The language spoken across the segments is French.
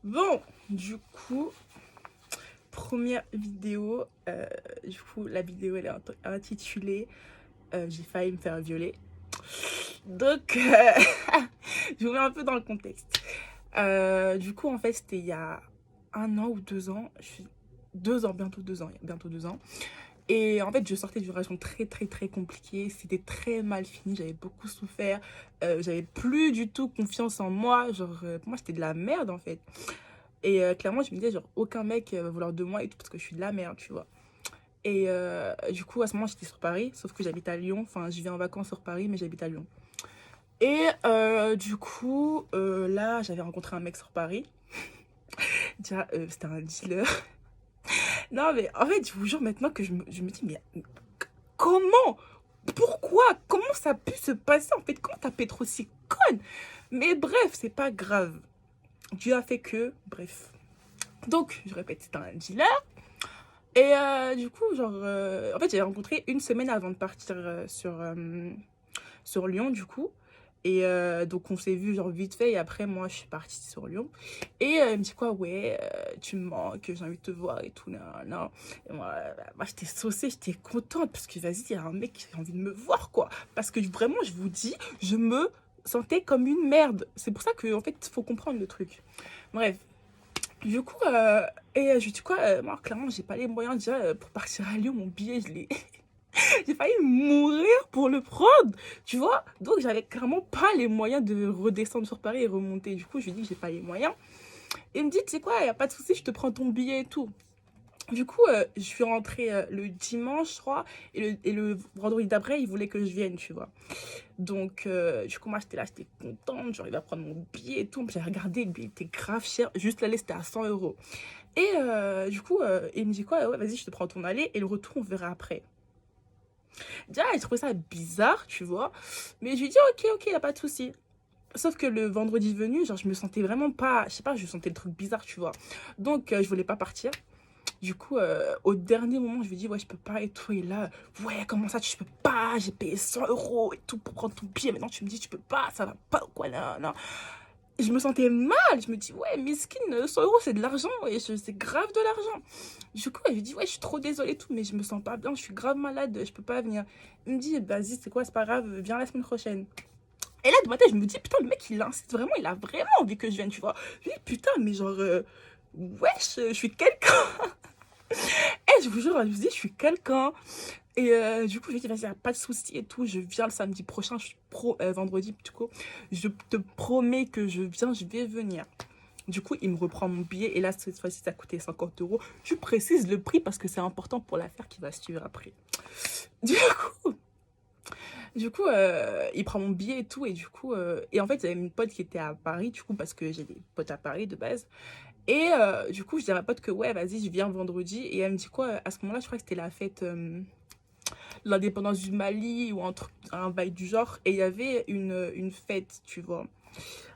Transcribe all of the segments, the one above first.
Bon, du coup, première vidéo. La vidéo, elle est intitulée J'ai failli me faire violer. Donc, je vous mets un peu dans le contexte. Du coup, en fait, c'était il y a 1 an ou 2 ans. 2 ans, bientôt 2 ans. Bientôt 2 ans. Et en fait, je sortais d'une relation très, très, très compliquée. C'était très mal fini. J'avais beaucoup souffert. J'avais plus du tout confiance en moi. Genre, pour moi, c'était de la merde, en fait. Et clairement, je me disais, genre, aucun mec va vouloir de moi et tout, parce que je suis de la merde, tu vois. Et du coup, à ce moment, j'étais sur Paris, sauf que j'habite à Lyon. Enfin, je viens en vacances sur Paris, mais j'habite à Lyon. Et du coup, là, j'avais rencontré un mec sur Paris. Déjà, c'était un dealer. Non, mais en fait, je vous jure maintenant que je me dis, mais comment? Pourquoi? Comment ça a pu se passer en fait? Comment t'as pu être aussi conne? Mais bref, c'est pas grave. Dieu a fait que, bref. Donc, je répète, c'était un dealer. Et du coup, genre, en fait, j'avais rencontré une semaine avant de partir sur Lyon, du coup. Et donc, on s'est vu, genre, vite fait. Et après, moi, je suis partie sur Lyon. Et il me dit quoi, ouais, tu me manques, j'ai envie de te voir et tout, non, non. Et moi j'étais saucée, j'étais contente. Parce que, vas-y, il y a un mec qui a envie de me voir, quoi. Parce que vraiment, je vous dis, je me sentais comme une merde. C'est pour ça que, en fait, il faut comprendre le truc. Bref. Du coup, je lui dis quoi, moi, clairement, j'ai pas les moyens déjà pour partir à Lyon. Mon billet, j'ai failli mourir pour le prendre, tu vois. Donc, j'avais clairement pas les moyens de redescendre sur Paris et remonter. Du coup, je lui dis que j'ai pas les moyens. Et il me dit, tu sais quoi, y a pas de souci, je te prends ton billet et tout. Du coup, je suis rentrée le dimanche, je crois, et le vendredi d'après, il voulait que je vienne, tu vois. Donc, du coup, moi, j'étais là, j'étais contente, j'arrivais à prendre mon billet et tout. J'ai regardé, le billet était grave cher. Juste l'aller, c'était à 100 euros. Et du coup, il me dit quoi? Ouais, vas-y, je te prends ton aller et le retour, on verra après. Déjà, il trouvait ça bizarre, tu vois. Mais je lui dis, ok, ok, y a pas de souci. Sauf que le vendredi venu, genre, je me sentais vraiment pas. Je sais pas, je sentais le truc bizarre, tu vois. Donc, je voulais pas partir. Du coup, au dernier moment, je lui dis, ouais, je peux pas et tout. Et là, ouais, comment ça, tu peux pas? J'ai payé 100 euros et tout pour prendre ton billet. Maintenant, tu me dis, tu peux pas, ça va pas ou quoi, non, non. Je me sentais mal. Je me dis, ouais, mesquine, 100 euros, c'est de l'argent. Et c'est grave de l'argent. Du coup, je lui dis, ouais, je suis trop désolée, et tout, mais je me sens pas bien. Je suis grave malade, je peux pas venir. Il me dit, vas-y, c'est quoi, c'est pas grave, viens la semaine prochaine. Et là, de ma tête, je me dis, putain, le mec, il insiste vraiment, il a vraiment envie que je vienne, tu vois. Je lui dis, putain, mais genre, wesh, je suis quelqu'un. Et je vous jure, je me dis, je suis quelqu'un. Et du coup, je lui ai dit, vas-y, y a pas de souci et tout. Je viens le samedi prochain, vendredi, du coup. Je te promets que je viens, je vais venir. Du coup, il me reprend mon billet. Et là, cette fois-ci, ça a coûté 50 euros. Je précise le prix parce que c'est important pour l'affaire qui va suivre après. Du coup, il prend mon billet et tout. Et du coup, et en fait, j'avais une pote qui était à Paris, du coup, parce que j'ai des potes à Paris de base. Et du coup, je dis à ma pote que ouais, vas-y, je viens vendredi. Et elle me dit quoi? À ce moment-là, je crois que c'était la fête, l'indépendance du Mali ou un bail du genre. Et il y avait une fête, tu vois.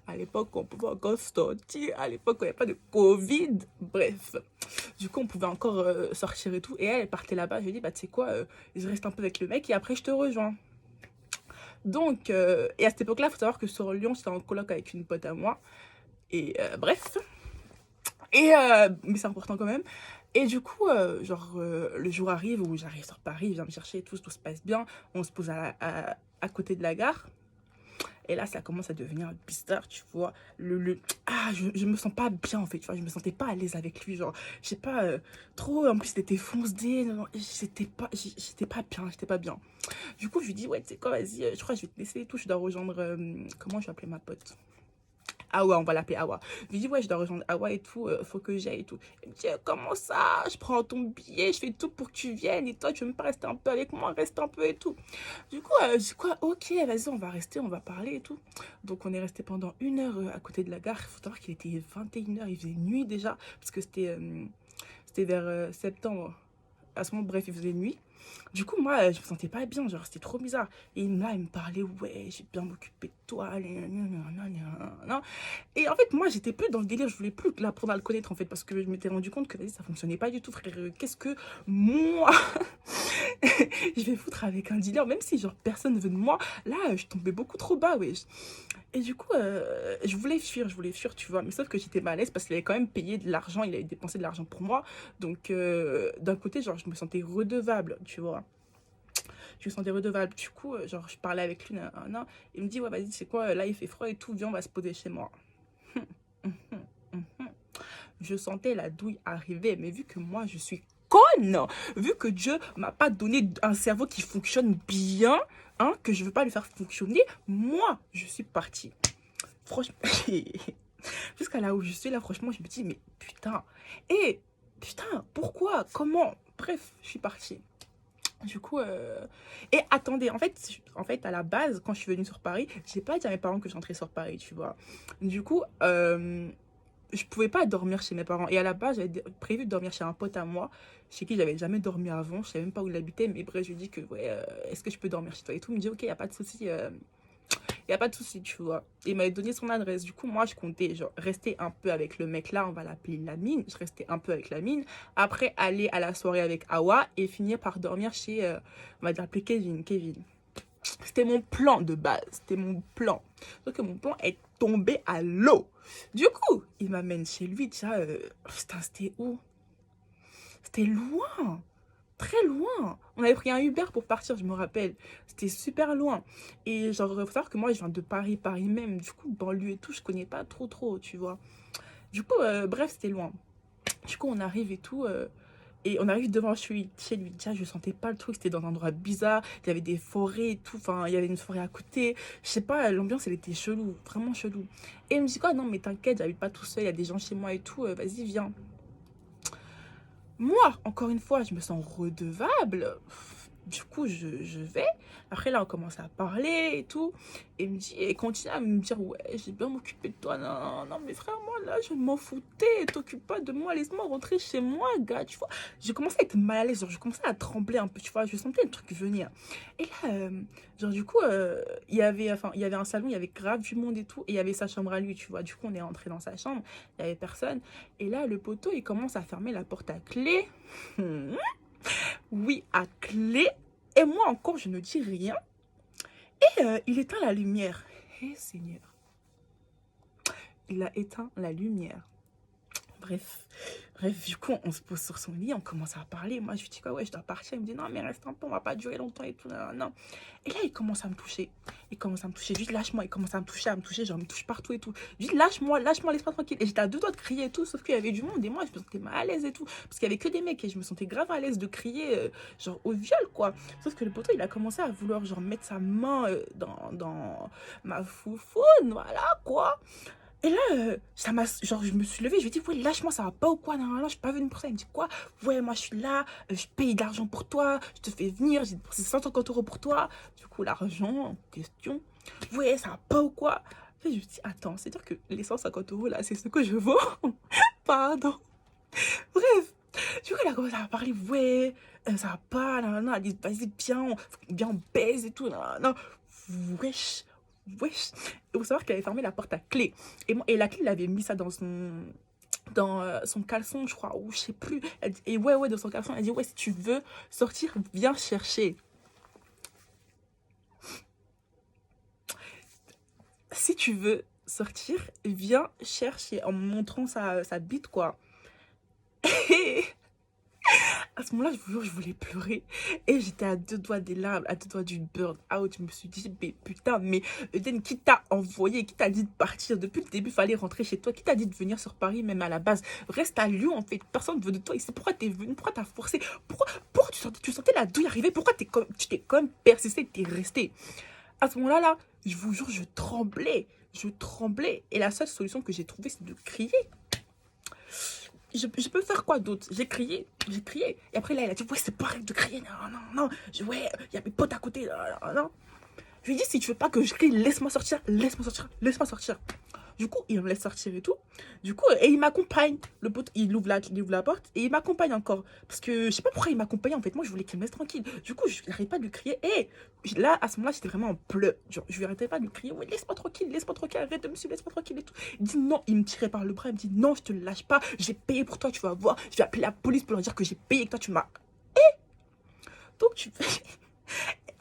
À l'époque, on pouvait encore sortir. À l'époque, il n'y avait pas de Covid. Bref. Du coup, on pouvait encore sortir et tout. Et elle partait là-bas. Je lui ai dit, bah, tu sais quoi, je reste un peu avec le mec et après, je te rejoins. Donc, et à cette époque-là, il faut savoir que sur Lyon, j'étais en coloc avec une pote à moi. Et bref. Et mais c'est important quand même. Et du coup, genre, le jour arrive où j'arrive sur Paris, il vient me chercher et tout se passe bien. On se pose à côté de la gare. Et là, ça commence à devenir bizarre, tu vois. Je me sens pas bien, en fait, tu vois. Je me sentais pas à l'aise avec lui, genre, je sais pas, trop. En plus, c'était foncé, non, non, j'étais pas bien, j'étais pas bien. Du coup, je lui dis, ouais, tu sais quoi, vas-y, je crois que je vais te laisser et tout. Je dois rejoindre, comment je vais appeler ma pote? Awa, on va l'appeler Awa. Je lui dis, ouais, je dois rejoindre Awa et tout, faut que j'aille et tout. Elle me dit, comment ça? Je prends ton billet, je fais tout pour que tu viennes et toi, tu veux même pas rester un peu avec moi, reste un peu et tout. Du coup, je dis quoi, ok, vas-y, on va rester, on va parler et tout. Donc, on est resté pendant 1 heure à côté de la gare. Il faut savoir qu'il était 21 h, il faisait nuit déjà, parce que c'était vers septembre. À ce moment, bref, il faisait nuit. Du coup, moi, je me sentais pas bien, genre, c'était trop bizarre. Et là, il me parlait, ouais, j'ai bien m'occuper de toi, nan. Et en fait, moi, j'étais plus dans le délire, je voulais plus l'apprendre à le connaître, en fait, parce que je m'étais rendu compte que, vas-y, ça fonctionnait pas du tout, frère. Qu'est-ce que moi, je vais foutre avec un dealer, même si, genre, personne ne veut de moi. Là, je tombais beaucoup trop bas, ouais. Et du coup, je voulais fuir, tu vois. Mais sauf que j'étais mal à l'aise parce qu'il avait quand même payé de l'argent, il avait dépensé de l'argent pour moi. Donc, d'un côté, genre, je me sentais redevable, tu vois. Je me sentais redevable. Du coup, genre, je parlais avec lui, il me dit, ouais, vas-y, c'est quoi, là, il fait froid et tout, viens, on va se poser chez moi. Je sentais la douille arriver, mais vu que moi, je suis conne, vu que Dieu m'a pas donné un cerveau qui fonctionne bien, hein, que je veux pas le faire fonctionner, moi, je suis partie. Franchement, jusqu'à là où je suis là, franchement, je me dis, mais putain, et putain, pourquoi, comment, bref, je suis partie. Du coup, et attendez, en fait, à la base, quand je suis venue sur Paris, j'ai pas dit à mes parents que j'entrais sur Paris, tu vois. Du coup, je pouvais pas dormir chez mes parents. Et à la base, j'avais prévu de dormir chez un pote à moi, chez qui j'avais jamais dormi avant. Je savais même pas où il habitait, mais bref, je lui ai dit que, ouais, est-ce que je peux dormir chez toi et tout. Il me dit, ok, y a pas de souci, y a pas de souci, tu vois. Et il m'avait donné son adresse. Du coup, moi, je comptais, genre, rester un peu avec le mec là, on va l'appeler Lamine. Je restais un peu avec Lamine. Après, aller à la soirée avec Awa et finir par dormir chez, on va l'appeler Kevin. C'était mon plan de base. C'était mon plan. Sauf que mon plan est tombé à l'eau. Du coup, il m'amène chez lui. Déjà, putain, c'était où? C'était loin. Très loin. On avait pris un Uber pour partir, je me rappelle. C'était super loin. Et genre, il faut savoir que moi, je viens de Paris, Paris même. Du coup, banlieue et tout, je connais pas trop, tu vois. Du coup, bref, c'était loin. Du coup, on arrive et tout. Et on arrive devant chez lui. Déjà, je sentais pas le truc. C'était dans un endroit bizarre. Il y avait des forêts et tout. Enfin, il y avait une forêt à côté. Je sais pas, l'ambiance, elle était chelou. Vraiment chelou. Et il me dit quoi? Non, mais t'inquiète, j'habite pas tout seul. Il y a des gens chez moi et tout. Vas-y, viens. Moi, encore une fois, je me sens redevable. Du coup, je vais. Après, là, on commence à parler et tout. Et il continue à me dire, ouais, j'ai bien m'occuper de toi. Non, mais frère, moi, là, je m'en foutais. T'occupes pas de moi. Laisse-moi rentrer chez moi, gars. Tu vois, je commençais à être mal à l'aise. Genre, je commençais à trembler un peu, tu vois. Je sentais le truc venir. Et là, genre, du coup, il y avait un salon, il y avait grave du monde et tout. Et il y avait sa chambre à lui, tu vois. Du coup, on est rentré dans sa chambre. Il y avait personne. Et là, le poteau, il commence à fermer la porte à clé. Oui, à clé. Et moi encore, je ne dis rien. Et il éteint la lumière. Eh Seigneur, il a éteint la lumière. Bref, du coup, on se pose sur son lit, on commence à parler. Moi, je lui dis quoi, ouais, je dois partir. Il me dit, non, mais reste un peu, on va pas durer longtemps et tout. Non. Et là, il commence à me toucher. Je lui dis, lâche-moi. Il commence à me toucher, genre, il me touche partout et tout. Je lui dis, lâche-moi, laisse-moi tranquille. Et j'étais à deux doigts de crier et tout, sauf qu'il y avait du monde. Et moi, je me sentais mal à l'aise et tout. Parce qu'il y avait que des mecs et je me sentais grave à l'aise de crier, genre, au viol, quoi. Sauf que le poteau, il a commencé à vouloir, genre, mettre sa main dans ma foufoune, voilà, quoi. Et là, genre, je me suis levée, je lui ai dit, ouais, lâche-moi, ça va pas ou quoi? Non, je suis pas venue pour ça. Il me dit, quoi? Ouais, moi, je suis là, je paye de l'argent pour toi, je te fais venir, j'ai dépensé 150 € pour toi. Du coup, l'argent en question, ouais, ça va pas ou quoi? Et je me dis, attends, c'est-à-dire que les 150 € là, c'est ce que je vaux? Pardon. Bref, du coup, il a commencé à parler, ouais, ça va pas, non, elle dit, vas-y, viens, on baise et tout, non, wesh. Wesh. Il faut savoir qu'elle avait fermé la porte à clé. Et la clé, il avait mis ça dans son caleçon, je crois, ou je sais plus. Et ouais, dans son caleçon, elle dit, ouais, si tu veux sortir, viens chercher. Si tu veux sortir, viens chercher, en me montrant sa bite, quoi. Et à ce moment-là, je vous jure, je voulais pleurer. Et j'étais à deux doigts des larmes, à deux doigts du burn-out. Je me suis dit, mais putain, mais Eden, qui t'a envoyé, qui t'a dit de partir? Depuis le début, il fallait rentrer chez toi. Qui t'a dit de venir sur Paris, même à la base? Reste à Lyon, en fait. Personne ne veut de toi ici. Pourquoi t'es venu? Pourquoi t'as forcé? Pourquoi tu sentais la douille arriver? Pourquoi tu t'es quand même persisté, t'es resté? À ce moment-là, je vous jure, je tremblais. Je tremblais. Et la seule solution que j'ai trouvée, c'est de crier. Je peux faire quoi d'autre? J'ai crié. Et après, là, elle a dit, ouais, c'est pas règle de crier. Non. Ouais, il y a mes potes à côté. Non. Je lui ai dit, si tu veux pas que je crie, laisse-moi sortir. Je Du coup, il me laisse sortir et tout. Du coup, et il m'accompagne. Le pote, il ouvre la porte et il m'accompagne encore. Parce que je sais pas pourquoi il m'accompagnait. En fait, moi, je voulais qu'il me laisse tranquille. Du coup, je n'arrêtais pas de lui crier. Et là, à ce moment-là, j'étais vraiment en pleurs. Genre, je lui arrêtais pas de lui crier. Ouais, laisse-moi tranquille, arrête de me suivre, laisse-moi tranquille et tout. Il dit non, il me tirait par le bras. Il me dit non, je te lâche pas. J'ai payé pour toi, tu vas voir. Je vais appeler la police pour leur dire que j'ai payé, que toi, tu m'as. Donc, tu fais.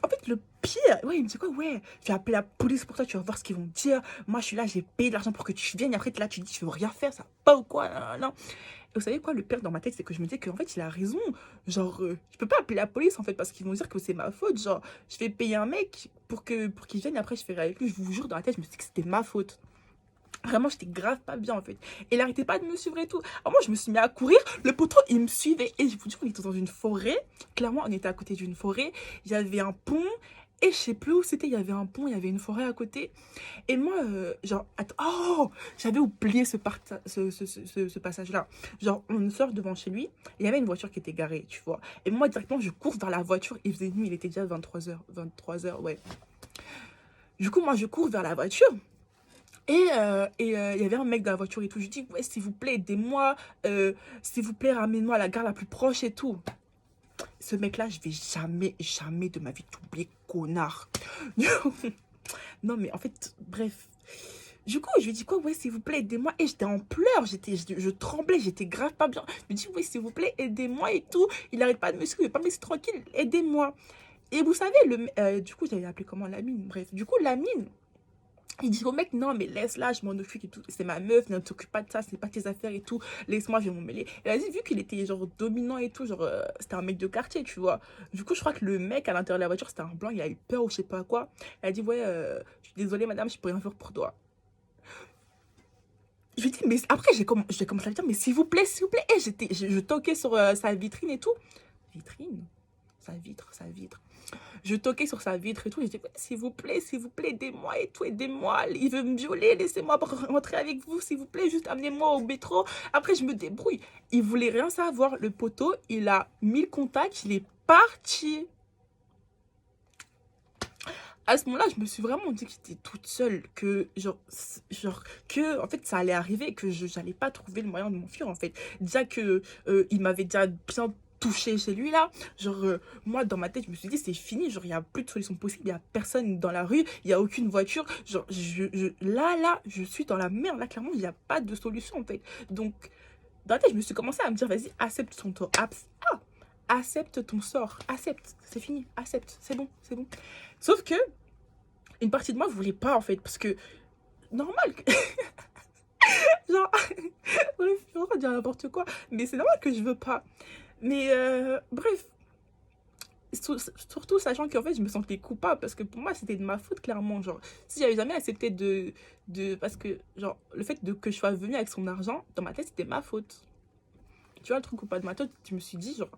En fait, le pire, ouais, il me dit quoi, ouais, je vais appeler la police pour toi, tu vas voir ce qu'ils vont dire. Moi, je suis là, j'ai payé de l'argent pour que tu viennes. Et après, là, tu dis, tu veux rien faire, ça va pas ou quoi, non. Et vous savez quoi, le pire dans ma tête, c'est que je me disais qu'en fait, il a raison. Genre, je peux pas appeler la police, en fait, parce qu'ils vont dire que c'est ma faute. Genre, je vais payer un mec pour qu'il vienne, et après, je ferai avec lui. Je vous jure, dans la tête, je me suis dit que c'était ma faute. Vraiment, j'étais grave pas bien en fait. Et il arrêtait pas de me suivre et tout. Alors moi, je me suis mis à courir. Le poteau, il me suivait. Et je vous dis, on était dans une forêt. Clairement, on était à côté d'une forêt. Il y avait un pont. Et je sais plus où c'était. Il y avait un pont, il y avait une forêt à côté. Et moi, genre, attends, oh, j'avais oublié ce passage-là. Genre, on sort devant chez lui. Il y avait une voiture qui était garée, tu vois. Et moi, directement, je cours vers la voiture. Il faisait nuit, il était déjà 23h. 23h, ouais. Du coup, moi, je cours vers la voiture. Il y avait un mec dans la voiture et tout. Je dis, ouais, s'il vous plaît, aidez-moi. S'il vous plaît, ramenez-moi à la gare la plus proche et tout. Ce mec-là, je vais jamais, jamais de ma vie t'oublier, connard. Non, mais en fait, bref. Du coup, je lui dis quoi, ouais, s'il vous plaît, aidez-moi. Et j'étais en pleurs, je tremblais, j'étais grave pas bien. Je lui dis, ouais, s'il vous plaît, aidez-moi et tout. Il arrête pas de me suivre, il veut pas me laisser tranquille, aidez-moi. Et vous savez, du coup, j'avais appelé comment Lamine, bref. Du coup, Lamine, il dit au mec, non, mais laisse-la, je m'en occupe et tout. C'est ma meuf, ne t'occupe pas de ça, c'est pas tes affaires et tout. Laisse-moi, je vais m'en mêler. Et vas-y, vu qu'il était genre dominant et tout, genre, c'était un mec de quartier, tu vois. Du coup, je crois que le mec à l'intérieur de la voiture, c'était un blanc, il a eu peur ou je sais pas quoi. Il a dit, ouais, je suis désolée, madame, je peux rien faire pour toi. Je lui dis, mais après, j'ai commencé à lui dire, mais s'il vous plaît, s'il vous plaît. Et je toquais sur sa vitrine et tout. Vitrine? Sa vitre, sa vitre. Je toquais sur sa vitre et tout. Je disais, s'il vous plaît, aidez-moi et tout, aidez-moi. Il veut me violer, laissez-moi rentrer avec vous, s'il vous plaît, juste amenez-moi au métro. Après, je me débrouille. Il voulait rien savoir. Le poteau, il a mis le contact, il est parti. À ce moment-là, je me suis vraiment dit que j'étais toute seule, que que en fait ça allait arriver, que je n'allais pas trouver le moyen de m'enfuir en fait. Déjà que il m'avait déjà bien touché chez lui là, genre moi dans ma tête je me suis dit c'est fini, genre il y a plus de solution possible, il y a personne dans la rue, il y a aucune voiture, genre là je suis dans la merde là, clairement il n'y a pas de solution en fait. Donc dans la tête je me suis commencé à me dire vas-y accepte ton sort, accepte ton sort, accepte, c'est fini, accepte, c'est bon, c'est bon. Sauf que une partie de moi voulait pas en fait parce que normal que... genre bref je vais dire n'importe quoi mais c'est normal que je veux pas mais bref surtout sachant qu'en fait je me sentais coupable parce que pour moi c'était de ma faute clairement, genre si j'avais jamais accepté parce que genre le fait de que je sois venue avec son argent dans ma tête c'était ma faute, tu vois le truc ou pas de ma tête, je me suis dit genre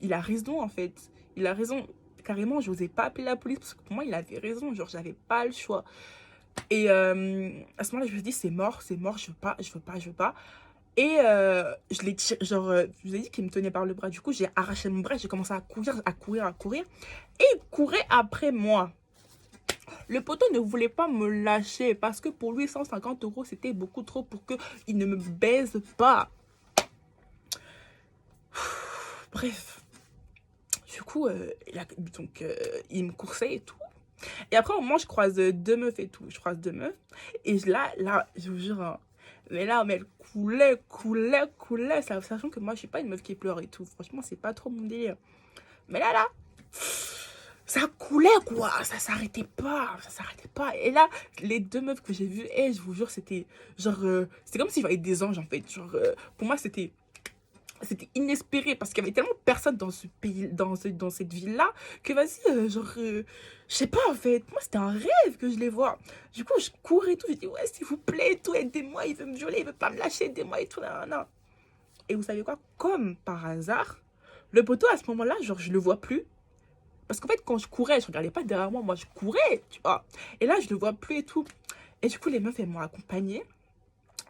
il a raison en fait, il a raison carrément, j'osais pas appeler la police parce que pour moi il avait raison, genre j'avais pas le choix. Et à ce moment-là, je me suis dit, c'est mort, je veux pas, je veux pas, je veux pas. Et je l'ai tiré, genre, je vous ai dit qu'il me tenait par le bras. Du coup, j'ai arraché mon bras, j'ai commencé à courir, à courir, à courir. Et il courait après moi. Le poteau ne voulait pas me lâcher parce que pour lui, 150 euros, c'était beaucoup trop pour qu'il ne me baise pas. Bref. Du coup, il me coursait et tout. Et après, au moment, je croise deux meufs et tout. Je croise deux meufs. Et là, je vous jure, hein, mais là, mais elle coulait. Sachant que moi, je suis pas une meuf qui pleure et tout. Franchement, c'est pas trop mon délire. Mais là, ça coulait, quoi. Ça s'arrêtait pas. Et là, les deux meufs que j'ai vues, je vous jure, c'était genre... c'était comme si je voyais des anges, en fait. Genre, pour moi, c'était inespéré parce qu'il y avait tellement personne dans ce pays, dans cette ville-là, que vas-y, je sais pas en fait, moi c'était un rêve que je les vois. Du coup, je cours et tout, je dis ouais, s'il vous plaît, tout, aidez-moi, il veut me violer, il veut pas me lâcher, aidez-moi et tout, non. Et vous savez quoi, comme par hasard, le poteau à ce moment-là, genre je le vois plus. Parce qu'en fait, quand je courais, je regardais pas derrière moi, je courais, tu vois. Et là, je le vois plus et tout. Et du coup, les meufs, elles m'ont accompagnée.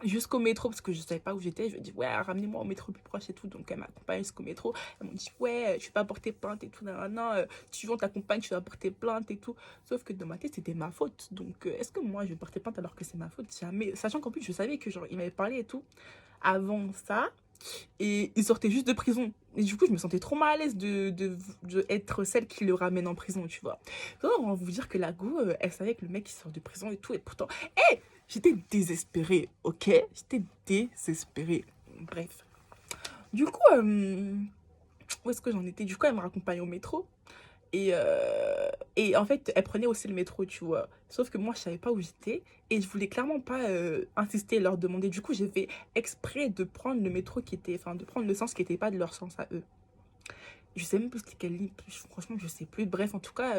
jusqu'au métro parce que je savais pas où j'étais. Je lui ai dit, ouais, ramenez-moi au métro le plus proche et tout. Donc, elle m'accompagne jusqu'au métro. Elle m'a dit, ouais, tu vas porter plainte et tout. Non, non, tu veux, on t'accompagne, tu vas porter plainte et tout. Sauf que dans ma tête, c'était ma faute. Donc, est-ce que moi, je vais porter plainte alors que c'est ma faute? Jamais. Sachant qu'en plus, je savais que, genre, il m'avait parlé et tout avant ça. Et il sortait juste de prison. Et du coup, je me sentais trop mal à l'aise de être celle qui le ramène en prison, tu vois. Donc, on va vous dire que la go, elle savait que le mec, il sort de prison et tout. Et pourtant, hé, j'étais désespérée, ok? J'étais désespérée. Bref. Du coup, où est-ce que j'en étais? Du coup, elle me raccompagne au métro. Et en fait, elle prenait aussi le métro, tu vois. Sauf que moi, je savais pas où j'étais. Et je voulais clairement pas insister et leur demander. Du coup, j'ai fait exprès de prendre le métro qui était... Enfin, de prendre le sens qui n'était pas de leur sens à eux. Je sais même plus c'était quelle ligne. Franchement, je sais plus. Bref, en tout cas,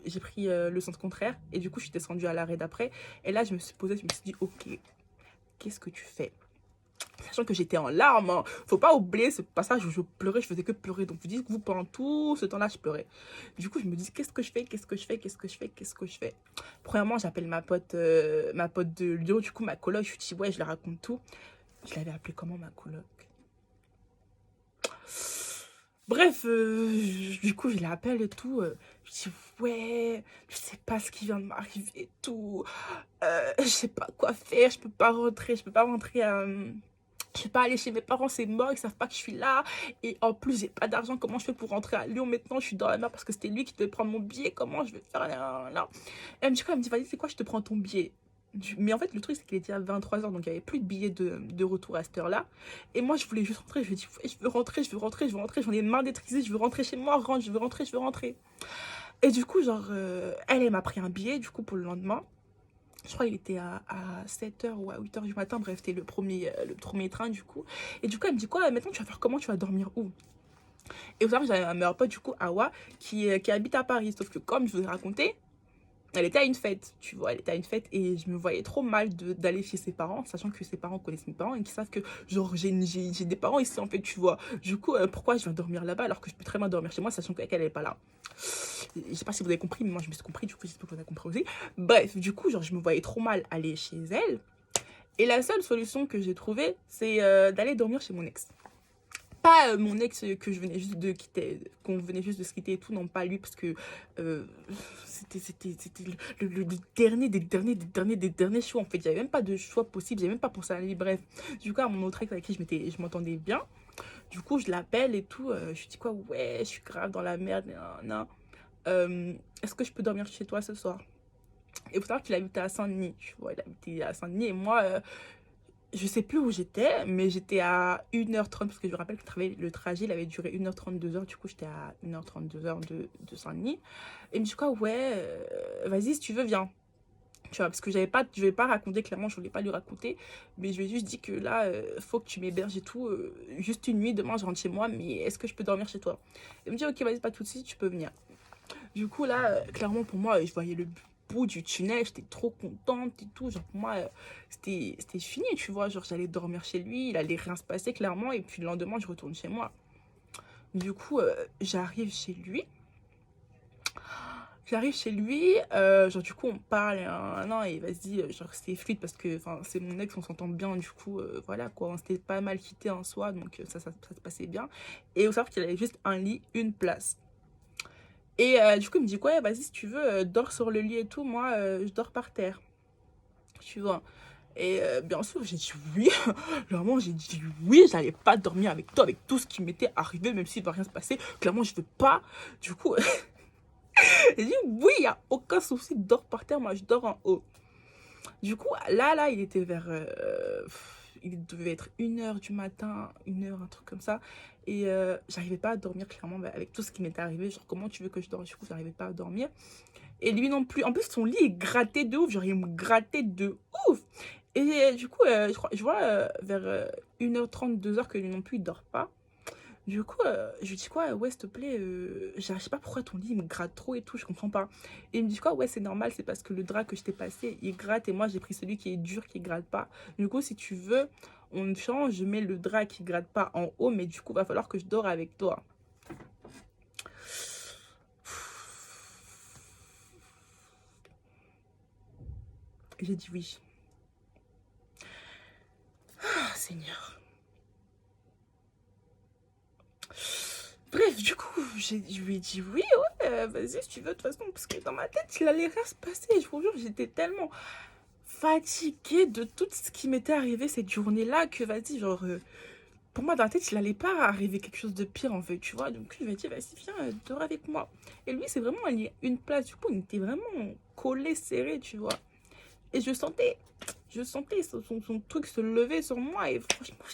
j'ai pris le sens contraire. Et du coup, je suis descendue à l'arrêt d'après. Et là, je me suis posée, je me suis dit, ok, qu'est-ce que tu fais? Sachant que j'étais en larmes, hein. Faut pas oublier ce passage où je pleurais, je faisais que pleurer. Donc vous dites que vous, pendant tout ce temps-là, je pleurais. Du coup, je me dis, qu'est-ce que je fais? Qu'est-ce que je fais? Qu'est-ce que je fais? Qu'est-ce que je fais? Premièrement, j'appelle ma pote de Lyon, du coup, ma coloc. Je lui dis, ouais, je lui raconte tout. Je l'avais appelée comment, ma coloc? Bref, du coup, je l'appelle et tout. Je dis, ouais, je sais pas ce qui vient de m'arriver et tout. Je sais pas quoi faire, je peux pas rentrer, je peux pas rentrer à... Je vais pas aller chez mes parents, c'est mort, ils savent pas que je suis là. Et en plus, j'ai pas d'argent. Comment je fais pour rentrer à Lyon maintenant? Je suis dans la merde parce que c'était lui qui devait prendre mon billet. Comment je vais faire là? Elle me dit quoi? Elle me dit, vas-y, c'est quoi? Je te prends ton billet. Mais en fait, le truc, c'est qu'il était à 23h, donc il n'y avait plus de billets de retour à cette heure-là. Et moi, je voulais juste rentrer. Je lui ai dit, ouais, je veux rentrer, je veux rentrer, je veux rentrer. J'en ai marre d'être ici, je veux rentrer chez moi, rentre, je veux rentrer, je veux rentrer. Et du coup, genre, elle m'a pris un billet, du coup, pour le lendemain. Je crois qu'il était à 7h ou à 8h du matin. Bref, c'était le premier train, du coup. Et du coup, elle me dit, quoi, maintenant, tu vas faire comment? Tu vas dormir où? Et vous savez, j'avais un meilleur pote, du coup, Awa, qui habite à Paris. Sauf que, comme je vous ai raconté, elle était à une fête, tu vois, elle était à une fête et je me voyais trop mal d'aller chez ses parents, sachant que ses parents connaissent mes parents et qu'ils savent que, genre, j'ai des parents ici, en fait, tu vois. Du coup, pourquoi je vais dormir là-bas alors que je peux très bien dormir chez moi, sachant qu'elle n'est pas là. Je sais pas si vous avez compris, mais moi, je me suis compris, du coup, j'espère que vous avez compris aussi. Bref, du coup, genre, je me voyais trop mal aller chez elle. Et la seule solution que j'ai trouvée, c'est d'aller dormir chez mon ex. Pas mon ex que je venais juste de quitter, qu'on venait juste de se quitter et tout, non pas lui, parce que euh, c'était le dernier des derniers choix, en fait. J'avais même pas de choix possible, j'avais même pas pensé à lui, bref. Du coup, à mon autre ex avec qui je m'entendais bien, du coup, je l'appelle et tout, je lui dis quoi, ouais, je suis grave dans la merde, non, non. Est-ce que je peux dormir chez toi ce soir? Et il faut savoir qu'il habitait à Saint-Denis, tu vois, il habitait à Saint-Denis, et moi, je sais plus où j'étais, mais j'étais à 1h30, parce que je me rappelle que le trajet, il avait duré 1h30, 2h. Du coup, j'étais à 1h30, 2h de Saint-Denis. Et il me dit quoi, ouais, vas-y, si tu veux, viens. Tu vois, parce que je vais pas raconter clairement, je voulais pas lui raconter, mais je lui ai juste dit que là, faut que tu m'héberges et tout. Juste une nuit, demain, je rentre chez moi, mais est-ce que je peux dormir chez toi? Il me dit, ok, vas-y, pas tout de suite, tu peux venir. Du coup, là, clairement, pour moi, je voyais le bout du tunnel, j'étais trop contente et tout. Genre, pour moi, c'était fini, tu vois. Genre, j'allais dormir chez lui, il allait rien se passer, clairement. Et puis, le lendemain, je retourne chez moi. Du coup, j'arrive chez lui. J'arrive chez lui, genre, du coup, on parle, non, et vas-y, genre, c'est fluide parce que, enfin, c'est mon ex, on s'entend bien, du coup, voilà, quoi. On s'était pas mal quitté en soi, donc ça se passait bien. Et il faut savoir qu'il avait juste un lit, une place. Et du coup, il me dit, ouais, vas-y, si tu veux, dors sur le lit et tout. Moi, je dors par terre. Tu vois. Et bien sûr, j'ai dit oui. Clairement, j'ai dit oui. J'allais pas dormir avec toi, avec tout ce qui m'était arrivé, même s'il va rien se passer. Clairement, je veux pas. Du coup, j'ai dit oui, il n'y a aucun souci. Dors par terre. Moi, je dors en haut. Du coup, là, il était vers. Il devait être 1h du matin, 1h, un truc comme ça. Et j'arrivais pas à dormir, clairement, bah, avec tout ce qui m'était arrivé. Genre, comment tu veux que je dorme? Du coup, j'arrivais pas à dormir. Et lui non plus. En plus, son lit est gratté de ouf. Genre, il me grattait de ouf. Et du coup, je vois vers 1h30, 2h que lui non plus, il dort pas. Du coup, je lui dis quoi, ouais, s'il te plaît, je sais pas pourquoi ton lit il me gratte trop et tout, je comprends pas. Et il me dit quoi, ouais, c'est normal, c'est parce que le drap que je t'ai passé, il gratte et moi j'ai pris celui qui est dur, qui gratte pas. Du coup, si tu veux, on change, je mets le drap qui gratte pas en haut, mais du coup, va falloir que je dors avec toi. J'ai dit oui. Seigneur. Bref, du coup, je lui ai dit oui, ouais, vas-y, si tu veux, de toute façon, parce que dans ma tête, il allait rien se passer. Je vous jure, j'étais tellement fatiguée de tout ce qui m'était arrivé cette journée-là que, vas-y, genre, pour moi, dans la tête, il allait pas arriver quelque chose de pire, en fait, tu vois. Donc, il m'a dit, vas-y, viens, dors avec moi. Et lui, c'est vraiment une place, du coup, il était vraiment collé, serré, tu vois. Et je sentais son truc se lever sur moi, et franchement,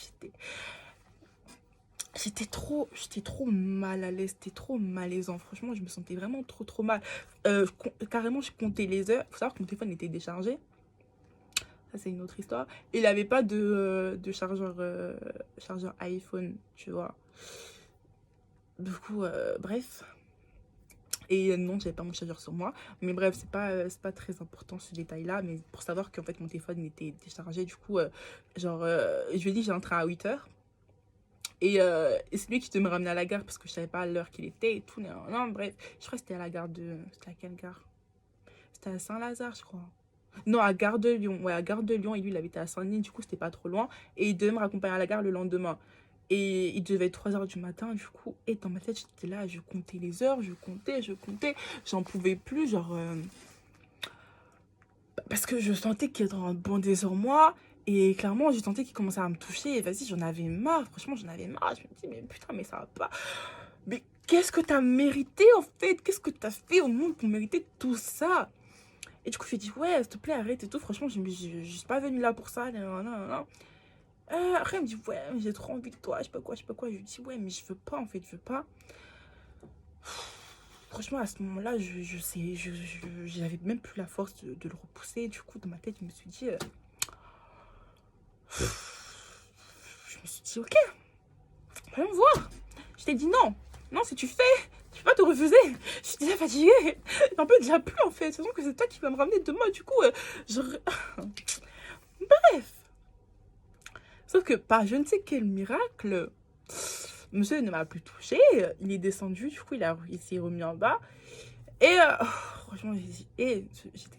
j'étais trop mal à l'aise, c'était trop malaisant. Franchement, je me sentais vraiment trop mal. Carrément, je comptais les heures. Faut savoir que mon téléphone était déchargé. Ça, c'est une autre histoire. Et il n'avait pas de chargeur iPhone, tu vois. Du coup, bref. Et non, j'avais pas mon chargeur sur moi. Mais bref, c'est pas très important ce détail-là. Mais pour savoir qu'en fait, mon téléphone était déchargé, du coup, je lui ai dit, j'ai un train à 8 h. Et c'est lui qui devait me ramener à la gare parce que je savais pas l'heure qu'il était et tout. Non, non, bref, je crois que c'était à la gare de... C'était à quelle gare? C'était à Saint-Lazare, je crois. Non, à Gare de Lyon. Ouais, à Gare de Lyon. Et lui, il habitait à Saint-Denis, du coup, c'était pas trop loin. Et il devait me raccompagner à la gare le lendemain. Et il devait être 3 h du matin, du coup. Et dans ma tête, j'étais là, je comptais les heures, je comptais. J'en pouvais plus, genre... parce que je sentais qu'il était en bandé sur moi. Et clairement, je sentais qu'il commençait à me toucher. Et vas-y, j'en avais marre. Franchement, j'en avais marre. Je me dis, mais putain, mais ça va pas. Mais qu'est-ce que t'as mérité, en fait? Qu'est-ce que t'as fait au monde pour mériter tout ça? Et du coup, je lui ai dit, ouais, s'il te plaît, arrête et tout. Franchement, je suis pas venue là pour ça. Non, non, non. Après, elle me dit, ouais, mais j'ai trop envie de toi. Je sais pas quoi, je sais pas quoi. Je lui dis, ouais, mais je veux pas, en fait, je veux pas. Franchement, à ce moment-là, j'avais même plus la force de le repousser. Du coup, dans ma tête, je me suis dit, ok, voyons voir. Je t'ai dit non. Non, si tu fais, tu peux pas te refuser. Je suis déjà fatiguée. J'en peux déjà plus, en fait. Sachant que c'est toi qui vas me ramener demain. Du coup, je... Bref. Sauf que par je ne sais quel miracle, monsieur ne m'a plus touché. Il est descendu. Du coup, il s'est remis en bas. Et franchement, j'étais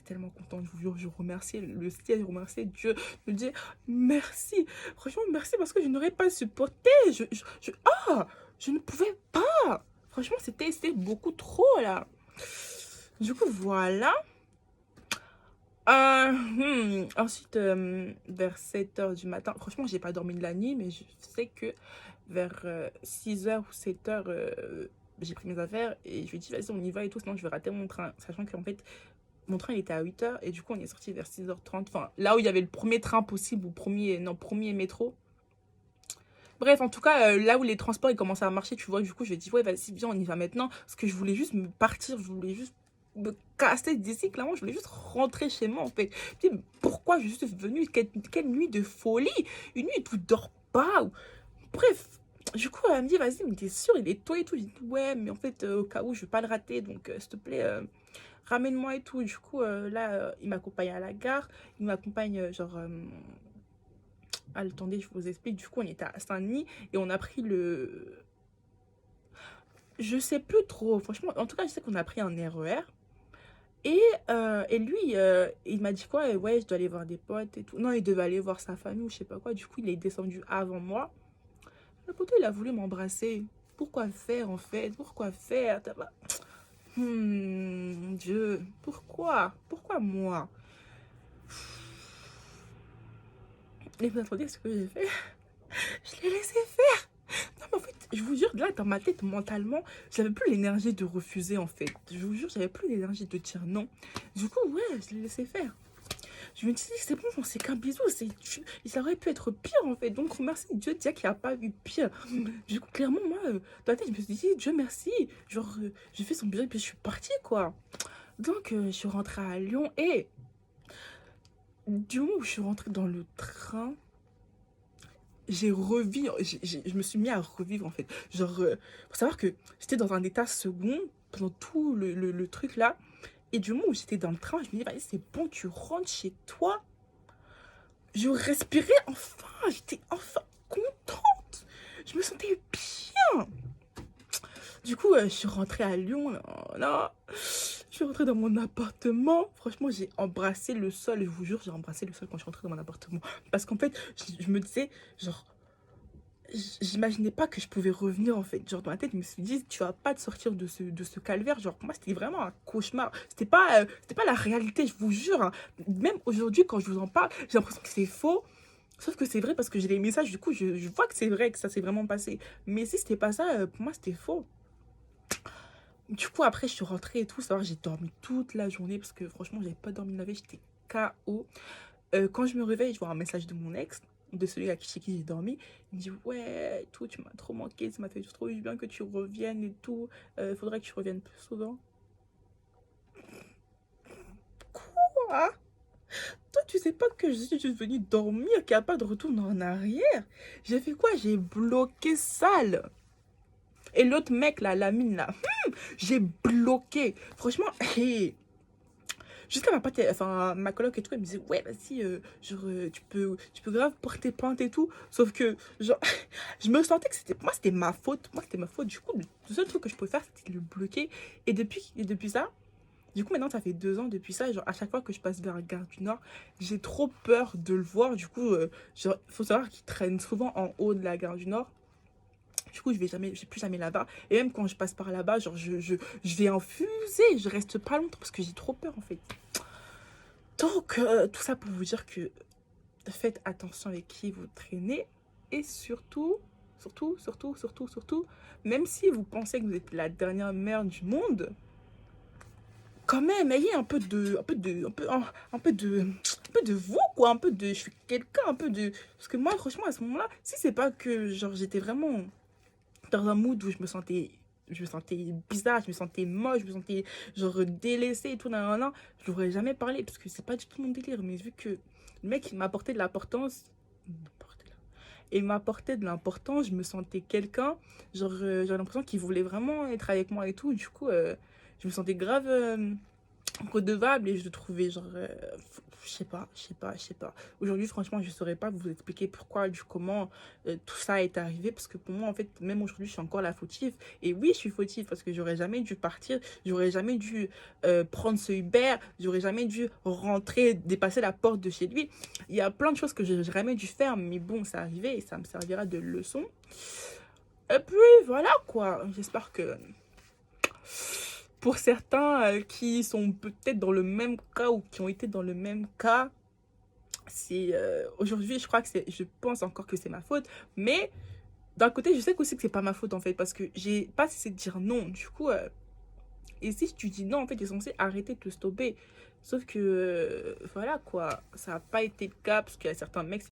tellement contente, je vous jure, je remerciais le ciel, je remerciais Dieu, je me disais merci, franchement merci parce que je n'aurais pas supporté, je ne pouvais pas, franchement c'était beaucoup trop là. Du coup voilà. Ensuite, vers 7 h du matin, franchement j'ai pas dormi de la nuit, mais je sais que vers 6 h ou 7 h, j'ai pris mes affaires et je lui ai dit vas-y on y va et tout, sinon je vais rater mon train, sachant qu'en fait mon train il était à 8 h et du coup on est sorti vers 6 h 30, enfin là où il y avait le premier train possible ou premier métro. Bref, en tout cas, là où les transports ils commençaient à marcher, tu vois, du coup je lui ai dit ouais vas-y viens on y va maintenant, parce que je voulais juste me partir, je voulais juste me casser d'ici, clairement je voulais juste rentrer chez moi en fait. Je me dis, pourquoi je suis venue, quelle nuit de folie, une nuit où tu dors pas ou... Bref, du coup, elle me dit, vas-y, mais t'es sûr, il est tôt et tout. J'ai dit, ouais, mais en fait, au cas où, je veux pas le rater, donc s'il te plaît, ramène-moi et tout. Du coup, là, il m'accompagne à la gare. Il m'accompagne, genre... attendez, je vous explique. Du coup, on était à Saint-Denis et on a pris le... Je sais plus trop, franchement. En tout cas, je sais qu'on a pris un RER. Et lui, il m'a dit quoi? Ouais, je dois aller voir des potes et tout. Non, il devait aller voir sa famille ou je sais pas quoi. Du coup, il est descendu avant moi. Le poteau, il a voulu m'embrasser. Pourquoi faire, en fait? Pourquoi faire? Dieu, pourquoi? Pourquoi moi? Et vous attendez ce que j'ai fait? Je l'ai laissé faire. Non, mais en fait, je vous jure, là, dans ma tête, mentalement, j'avais plus l'énergie de refuser, en fait. Je vous jure, j'avais plus l'énergie de dire non. Du coup, ouais, je l'ai laissé faire. Je me dis, c'est bon, c'est qu'un bisou. Ça aurait pu être pire, en fait. Donc, merci Dieu, déjà qu'il n'y a pas eu pire. Du coup, clairement, moi, dans la tête, je me suis dit, Dieu merci. Genre, j'ai fait son bisou et puis je suis partie, quoi. Donc, je suis rentrée à Lyon et du moment où je suis rentrée dans le train, je me suis mis à revivre, en fait. Genre, faut savoir que j'étais dans un état second pendant tout le truc là. Et du moment où j'étais dans le train, je me dis, vas-y, c'est bon, tu rentres chez toi. Je respirais enfin, j'étais enfin contente. Je me sentais bien. Du coup, je suis rentrée à Lyon. Là, je suis rentrée dans mon appartement, franchement, j'ai embrassé le sol. Je vous jure, j'ai embrassé le sol quand je suis rentrée dans mon appartement. Parce qu'en fait, je me disais, genre, j'imaginais pas que je pouvais revenir en fait. Genre dans ma tête, je me suis dit, tu vas pas te sortir de ce calvaire. Genre pour moi, c'était vraiment un cauchemar. C'était pas la réalité, je vous jure, hein. Même aujourd'hui, quand je vous en parle, j'ai l'impression que c'est faux. Sauf que c'est vrai parce que j'ai les messages, du coup, je vois que c'est vrai, que ça s'est vraiment passé. Mais si c'était pas ça, pour moi, c'était faux. Du coup, après, je suis rentrée et tout. Savoir, j'ai dormi toute la journée parce que franchement, j'avais pas dormi la veille, j'étais KO. Quand je me réveille, je vois un message de mon ex, de celui chez qui j'ai dormi. Il me dit, ouais, tout, tu m'as trop manqué, ça m'a fait trop du bien que tu reviennes et tout. Faudrait que tu reviennes plus souvent. Quoi? Toi, tu sais pas que je suis juste venue dormir, qu'il n'y a pas de retour en arrière. J'ai fait quoi? J'ai bloqué sale. Et l'autre mec, là, la mine, là, j'ai bloqué. Franchement, hé, jusqu'à ma pote, enfin ma coloc et tout, elle me disait ouais vas-y, genre tu peux grave porter plainte et tout. Sauf que genre je me sentais que c'était moi c'était ma faute. Moi c'était ma faute. Du coup, le seul truc que je pouvais faire c'était de le bloquer. Et depuis ça, du coup maintenant ça fait 2 ans depuis ça, genre à chaque fois que je passe vers la gare du Nord, j'ai trop peur de le voir. Du coup, genre faut savoir qu'il traîne souvent en haut de la gare du Nord. Du coup, je vais plus jamais là-bas. Et même quand je passe par là-bas, genre, je vais en fusée. Je reste pas longtemps parce que j'ai trop peur, en fait. Donc, tout ça pour vous dire que faites attention avec qui vous traînez. Et surtout, même si vous pensez que vous êtes la dernière mère du monde, quand même, ayez un peu de vous, quoi. Un peu de, je suis quelqu'un, un peu de... Parce que moi, franchement, à ce moment-là, si c'est pas que, genre, j'étais vraiment dans un mood où je me sentais bizarre, je me sentais moche, je me sentais genre délaissée et tout, je l'aurais jamais parlé parce que c'est pas du tout mon délire. Mais vu que le mec il m'apportait de l'importance, il m'apportait de l'importance, je me sentais quelqu'un, genre j'avais l'impression qu'il voulait vraiment être avec moi et tout. Du coup, je me sentais grave redevable et je le trouvais genre je sais pas. Aujourd'hui franchement je saurais pas vous expliquer pourquoi du comment tout ça est arrivé parce que pour moi en fait même aujourd'hui je suis encore la fautive et oui je suis fautive parce que j'aurais jamais dû partir, j'aurais jamais dû prendre ce Uber, j'aurais jamais dû rentrer dépasser la porte de chez lui. Il y a plein de choses que j'aurais jamais dû faire mais bon c'est arrivé et ça me servira de leçon. Et puis voilà quoi, j'espère que pour certains qui sont peut-être dans le même cas ou qui ont été dans le même cas, c'est aujourd'hui, je crois que je pense encore que c'est ma faute, mais d'un côté, je sais aussi que c'est pas ma faute en fait, parce que j'ai pas cessé de dire non. Du coup, et si tu dis non, en fait, tu es censé arrêter de te stopper. Sauf que, voilà quoi, ça n'a pas été le cas, parce qu'il y a certains mecs,